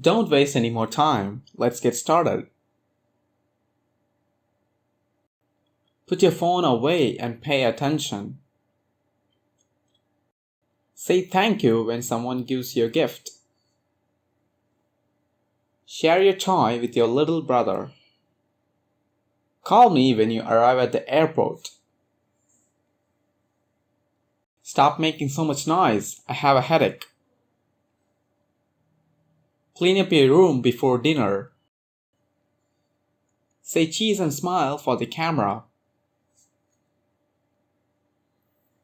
Don't waste any more time. Let's get started. Put your phone away and pay attention. Say thank you when someone gives you a gift. Share your toy with your little brother. Call me when you arrive at the airport. Stop making so much noise. I have a headache. Clean up your room before dinner. Say cheese and smile for the camera.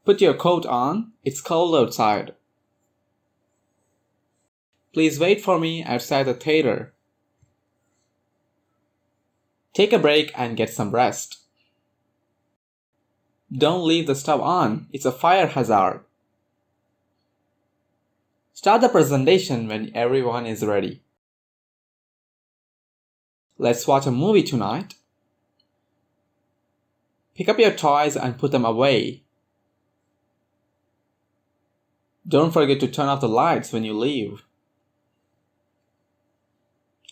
Put your coat on. It's cold outside. Please wait for me outside the theater. Take a break and get some rest. Don't leave the stove on. It's a fire hazard. Start the presentation when everyone is ready. Let's watch a movie tonight. Pick up your toys and put them away. Don't forget to turn off the lights when you leave.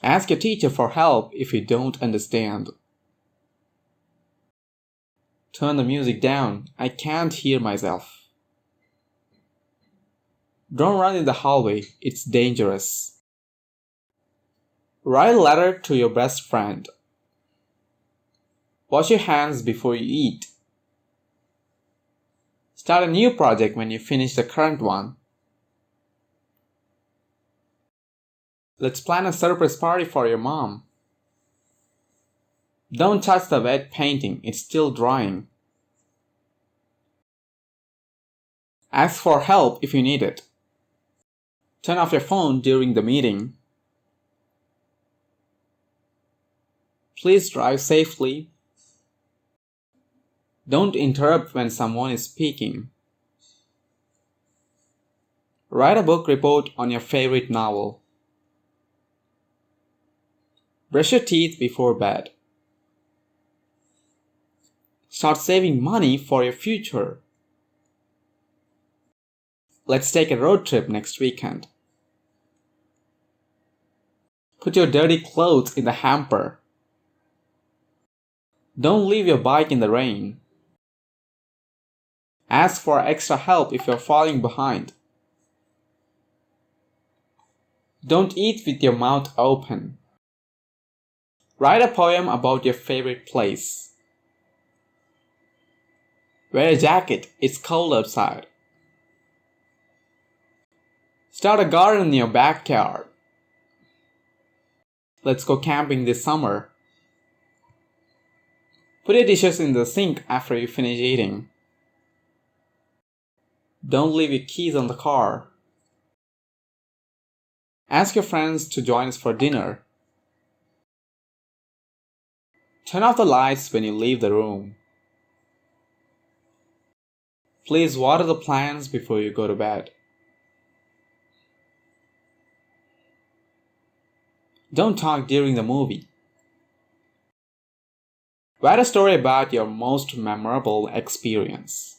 Ask your teacher for help if you don't understand. Turn the music down. I can't hear myself. Don't run in the hallway. It's dangerous. Write a letter to your best friend. Wash your hands before you eat. Start a new project when you finish the current one. Let's plan a surprise party for your mom. Don't touch the wet painting, it's still drying. Ask for help if you need it. Turn off your phone during the meeting. Please drive safely. Don't interrupt when someone is speaking. Write a book report on your favorite novel. Brush your teeth before bed. Start saving money for your future. Let's take a road trip next weekend. Put your dirty clothes in the hamper. Don't leave your bike in the rain. Ask for extra help if you're falling behind. Don't eat with your mouth open. Write a poem about your favorite place. Wear a jacket, it's cold outside. Start a garden in your backyard. Let's go camping this summer. Put your dishes in the sink after you finish eating. Don't leave your keys on the car. Ask your friends to join us for dinner. Turn off the lights when you leave the room. Please water the plants before you go to bed. Don't talk during the movie. Write a story about your most memorable experience.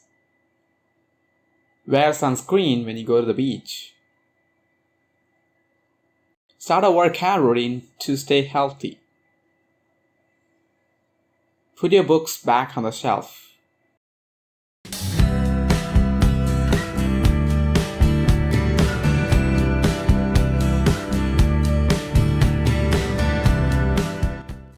Wear sunscreen when you go to the beach. Start a workout routine to stay healthy. Put your books back on the shelf.